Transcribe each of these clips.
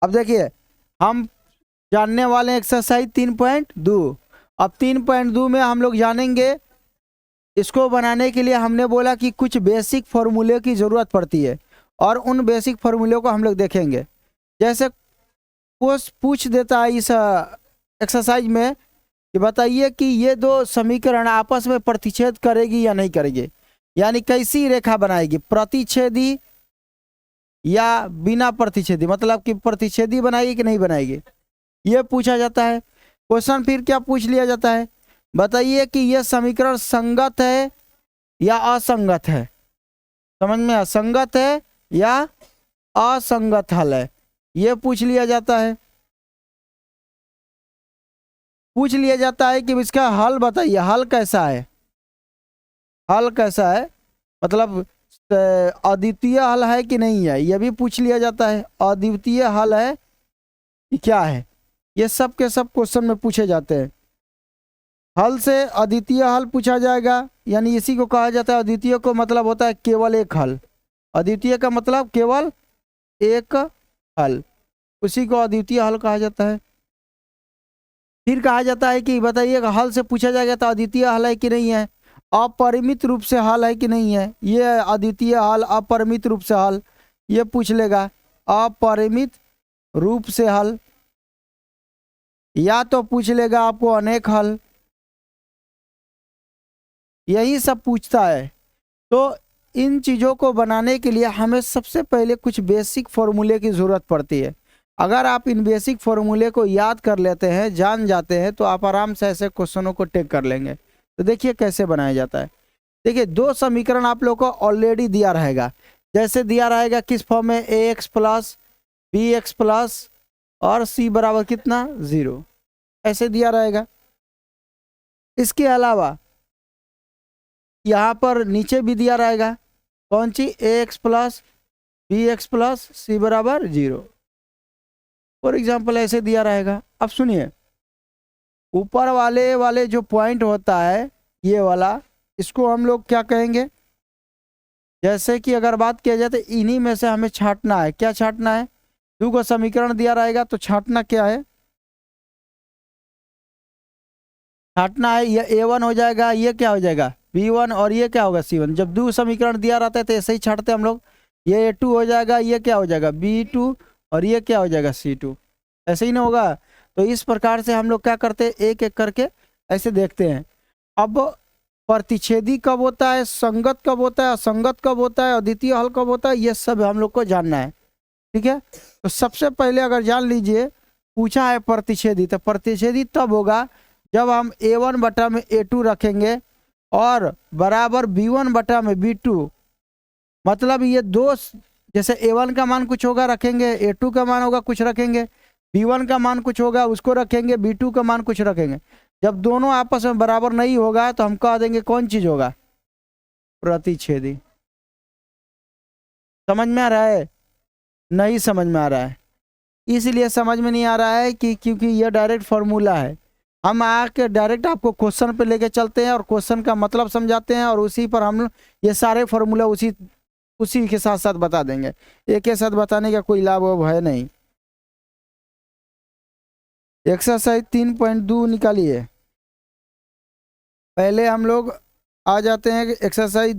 अब देखिए हम जानने वाले हैं एक्सरसाइज 3.2। अब 3.2 में हम लोग जानेंगे, इसको बनाने के लिए हमने बोला कि कुछ बेसिक फॉर्मूले की ज़रूरत पड़ती है और उन बेसिक फॉर्मूले को हम लोग देखेंगे। जैसे पूछ देता है इस एक्सरसाइज में कि बताइए कि ये दो समीकरण आपस में प्रतिच्छेद करेगी या नहीं करेगी, यानी कैसी रेखा बनाएगी, प्रतिच्छेदी या बिना प्रतिच्छेदी, मतलब कि प्रतिच्छेदी बनाएगी कि नहीं बनाएगी, ये पूछा जाता है। क्वेश्चन फिर क्या पूछ लिया जाता है, बताइए कि यह समीकरण संगत है या असंगत है। समझ में, असंगत है या असंगत हल है, यह पूछ लिया जाता है। पूछ लिया जाता है कि इसका हल बताइए, हल कैसा है, हल कैसा है, मतलब अद्वितीय हल है कि नहीं है, यह भी पूछ लिया जाता है। अद्वितीय हल है कि क्या है, ये सब के सब क्वेश्चन में पूछे जाते हैं। हल से अद्वितीय हल पूछा जाएगा, यानी इसी को कहा जाता है, अद्वितीय को मतलब होता है केवल एक हल, अद्वितीय का मतलब केवल एक हल, उसी को अद्वितीय हल कहा जाता है। फिर कहा जाता है कि बताइए हल से पूछा जाएगा तो अद्वितीय हल है कि नहीं है, अपरिमित रूप से हल है कि नहीं है, ये अद्वितीय हल अपरिमित रूप से हल, ये पूछ लेगा अपरिमित रूप से हल, या तो पूछ लेगा आपको अनेक हल, यही सब पूछता है। तो इन चीज़ों को बनाने के लिए हमें सबसे पहले कुछ बेसिक फॉर्मूले की ज़रूरत पड़ती है। अगर आप इन बेसिक फॉर्मूले को याद कर लेते हैं, जान जाते हैं, तो आप आराम से ऐसे क्वेश्चनों को टेक कर लेंगे। तो देखिए कैसे बनाया जाता है। देखिए दो समीकरण आप लोग को ऑलरेडी दिया रहेगा, जैसे दिया रहेगा किस फॉर्म में, ax plus B x plus और c बराबर कितना 0, ऐसे दिया रहेगा। इसके अलावा यहाँ पर नीचे भी दिया रहेगा कौन सी, ax plus B x plus C बराबर 0, फॉर एग्जाम्पल ऐसे दिया रहेगा। अब सुनिए, ऊपर वाले जो पॉइंट होता है ये वाला, इसको हम लोग क्या कहेंगे, जैसे कि अगर बात किया जाए तो इन्हीं में से हमें छांटना है। क्या छांटना है, दो को समीकरण दिया रहेगा तो छांटना क्या है, छांटना है, ये a1 हो जाएगा, ये क्या हो जाएगा b1 और ये क्या होगा c1। जब दो समीकरण दिया रहता है तो ऐसे ही छांटते हम लोग, ये a2 हो जाएगा, ये क्या हो जाएगा b2 और ये क्या हो जाएगा c2, ऐसे ही ना होगा। तो इस प्रकार से हम लोग क्या करते हैं, एक एक करके ऐसे देखते हैं। अब प्रतिच्छेदी कब होता है, संगत कब होता है, असंगत कब होता है, अद्वितीय हल कब होता है, ये सब हम लोग को जानना है। ठीक है, तो सबसे पहले अगर जान लीजिए, पूछा है प्रतिच्छेदी, तो प्रतिच्छेदी तब होगा जब हम a1 बटा में a2 रखेंगे और बराबर b1 बटा में b2, मतलब ये दो, जैसे a1 का मान कुछ होगा रखेंगे, a2 का मान होगा कुछ रखेंगे, b1 का मान कुछ होगा उसको रखेंगे, b2 का मान कुछ रखेंगे। जब दोनों आपस में बराबर नहीं होगा तो हम कह देंगे कौन चीज होगा, प्रतिच्छेदी। समझ में आ रहा है, नहीं समझ में आ रहा है, इसलिए समझ में नहीं आ रहा है कि क्योंकि यह डायरेक्ट फॉर्मूला है। हम आके डायरेक्ट आपको क्वेश्चन पे लेके चलते हैं और क्वेश्चन का मतलब समझाते हैं और उसी पर हम ये सारे फॉर्मूला उसी के साथ साथ बता देंगे। एक के साथ बताने का कोई लाभ वो है नहीं। एक्सरसाइज 3.2 निकालिए। पहले हम लोग आ जाते हैं एक्सरसाइज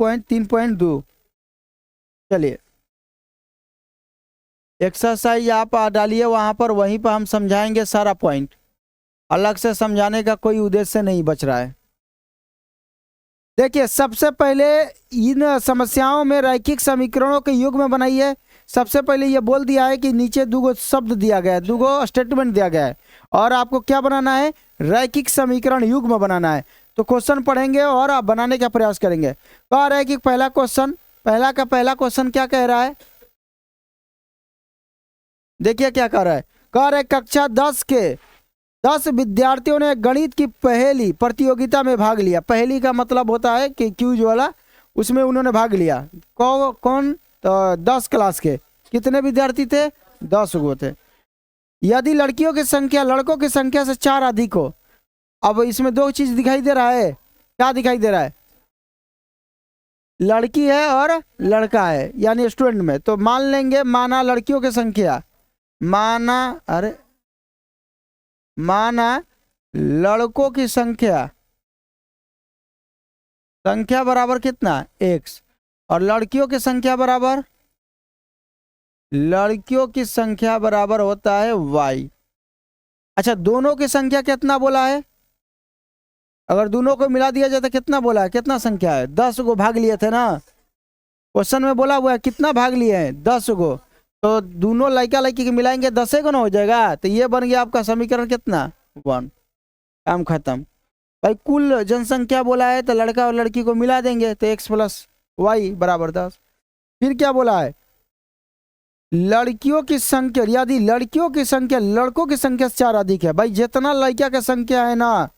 3.2। चलिए एक्सरसाइज आप डालिए वहाँ पर, वहीं पर हम समझाएंगे सारा पॉइंट, अलग से समझाने का कोई उद्देश्य नहीं बच रहा है। देखिए सबसे पहले इन समस्याओं में रैखिक समीकरणों के युग्म बनाइए। सबसे पहले ये बोल दिया है कि नीचे दूगो शब्द दिया गया है, दूगो स्टेटमेंट दिया गया है और आपको क्या बनाना है, रैखिक समीकरण युग्म बनाना है। तो क्वेश्चन पढ़ेंगे और आप बनाने का प्रयास करेंगे। कह रहा है कि पहला क्वेश्चन, पहला क्वेश्चन क्या कह रहा है, देखिए क्या कह रहा है। कह रहा है कक्षा 10 के 10 विद्यार्थियों ने गणित की पहेली प्रतियोगिता में भाग लिया। पहेली का मतलब होता है कि क्यूज वाला, उसमें उन्होंने भाग लिया। कौन, तो 10 क्लास के कितने विद्यार्थी थे, 10 गो थे। यदि लड़कियों की संख्या लड़कों की संख्या से 4 अधिक हो, अब इसमें दो चीज दिखाई दे रहा है, क्या दिखाई दे रहा है, लड़की है और लड़का है यानी स्टूडेंट में। तो मान लेंगे, माना लड़कियों की संख्या माना, अरे माना लड़कों की संख्या बराबर कितना, x, और लड़कियों की संख्या बराबर होता है y। अच्छा, दोनों की संख्या कितना बोला है, अगर दोनों को मिला दिया जाए तो कितना बोला है, कितना संख्या है, 10 को भाग लिए थे ना, क्वेश्चन में बोला हुआ है कितना भाग लिए हैं, 10 को, तो दोनों लड़का लड़की के मिलाएंगे 10 को ना हो जाएगा, तो ये बन गया आपका समीकरण कितना, 1। काम खत्म। भाई कुल जनसंख्या बोला है तो लड़का और लड़की को मिला देंगे तो x प्लस वाई बराबर 10। फिर क्या बोला है, लड़कियों की संख्या, यदि लड़कियों की संख्या लड़कों की संख्या से 4 अधिक है, भाई जितना लड़कियों की संख्या है ना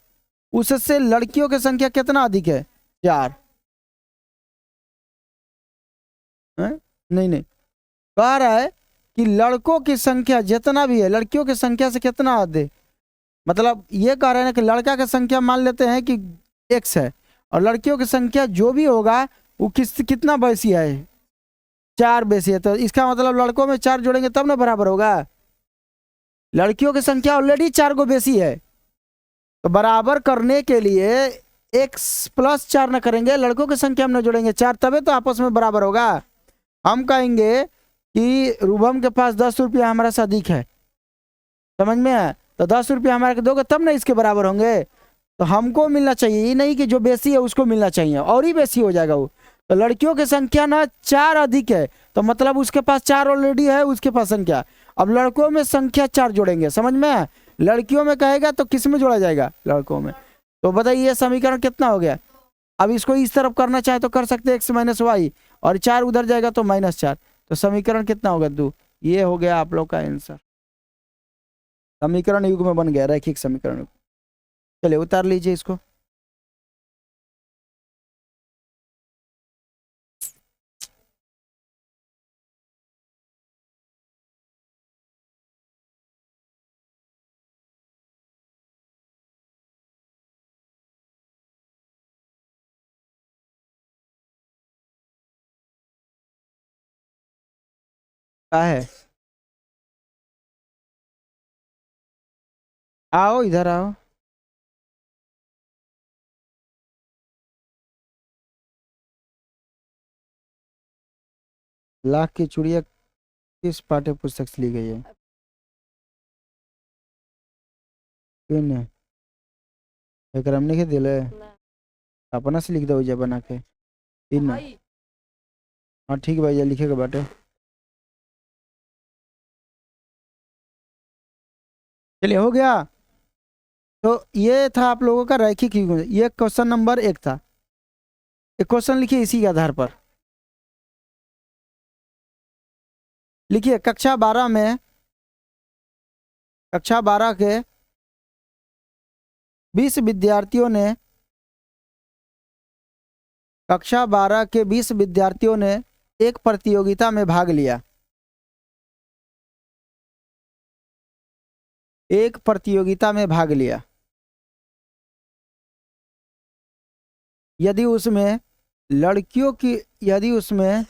उससे लड़कियों की संख्या कितना अधिक है, 4 है? नहीं नहीं, कह रहा है कि लड़कों की संख्या जितना भी है लड़कियों की संख्या से कितना अधिक, मतलब ये कह रहे हैं कि लड़का की संख्या मान लेते हैं कि x है और लड़कियों की संख्या जो भी होगा वो कितना बेसी है, 4 बेसी है, तो इसका मतलब लड़कों में 4 जोड़ेंगे तब ना बराबर होगा, लड़कियों की संख्या ऑलरेडी 4 को बेसी है, तो बराबर करने के लिए x प्लस 4 न करेंगे, लड़कों की संख्या में न जोड़ेंगे 4, तभी तो आपस में बराबर होगा। हम कहेंगे कि रुबम के पास 10 रुपया हमारा से अधिक है, समझ में है, तो 10 रुपया हमारे को दोगे तब ना इसके बराबर होंगे, तो हमको मिलना चाहिए, ये नहीं कि जो बेसी है उसको मिलना चाहिए, और ही बेसी हो जाएगा वो। तो लड़कियों की संख्या ना 4 अधिक है, तो मतलब उसके पास 4 ऑलरेडी है उसके पास संख्या, अब लड़कों में संख्या 4 जोड़ेंगे, समझ में है, लड़कियों में कहेगा तो किस में जोड़ा जाएगा, लड़कों में। तो बताइए ये समीकरण कितना हो गया। अब इसको इस तरफ करना चाहे तो कर सकते हैं, x माइनस वाई, और 4 उधर जाएगा तो -4, तो समीकरण कितना होगा 2। ये हो गया आप लोग का आंसर, समीकरण युग में बन गया, रैखिक समीकरण। चलिए उतार लीजिए इसको। क्या है, आओ इधर आओ। लाख की चूड़िया किस पाठ्य पुस्तक से ली गई है, किन एकरम लिख दिले, अपना से लिख दो जा बना के तीन। हाँ ठीक है भैया, लिखेगा बाटे। चलिए हो गया। तो ये था आप लोगों का रैखिक युग्म, ये क्वेश्चन नंबर 1 था। एक क्वेश्चन लिखिए इसी के आधार पर, लिखिए कक्षा 12 के 20 विद्यार्थियों ने, कक्षा 12 के 20 विद्यार्थियों ने एक प्रतियोगिता में भाग लिया, एक प्रतियोगिता में भाग लिया, यदि उसमें लड़कियों की, यदि उसमें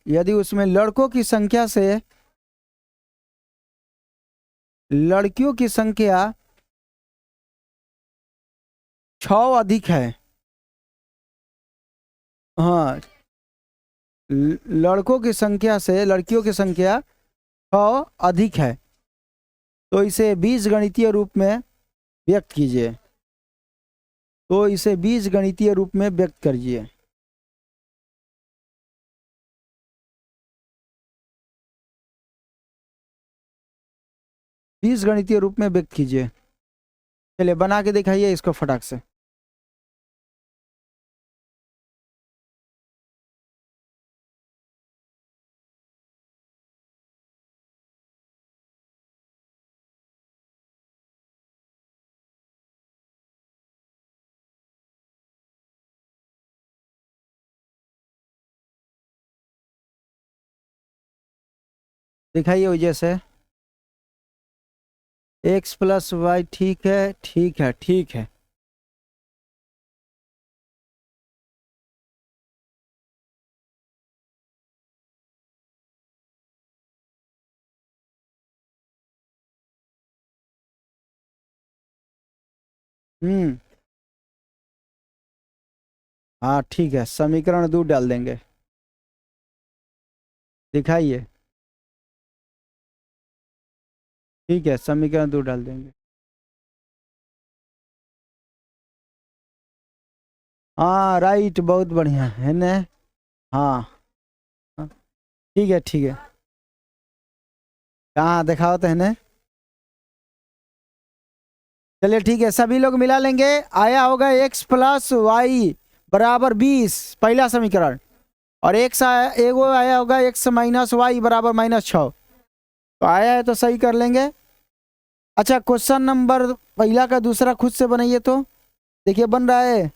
यदि उसमें लड़कों की संख्या से लड़कियों की संख्या 6 अधिक है, हाँ, लड़कों की संख्या से लड़कियों की संख्या 6 अधिक है, तो इसे बीजगणितीय रूप में व्यक्त कीजिए, तो इसे बीजगणितीय रूप में व्यक्त करिए। बीजगणितीय रूप में व्यक्त कीजिए। चलिए बना के दिखाइए इसको फटाक से। दिखाइए वजह से, x प्लस वाई, ठीक है ठीक है ठीक है। हम्म। हाँ ठीक है, समीकरण 2 डाल देंगे। दिखाइए। ठीक है, समीकरण 2 डाल देंगे। हाँ राइट, बहुत बढ़िया है ना। हाँ हाँ, ठीक है ठीक है। हाँ दिखाओ तो है ना। चलिए ठीक है, सभी लोग मिला लेंगे। आया होगा x+y बराबर 20, पहला समीकरण। और एगो आया होगा x-y बराबर -6। तो आया है तो सही कर लेंगे। अच्छा, क्वेश्चन नंबर पहला का दूसरा खुद से बनाइए तो। देखिए बन रहा है।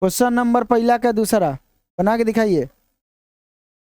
क्वेश्चन नंबर पहला का दूसरा बना के दिखाइए।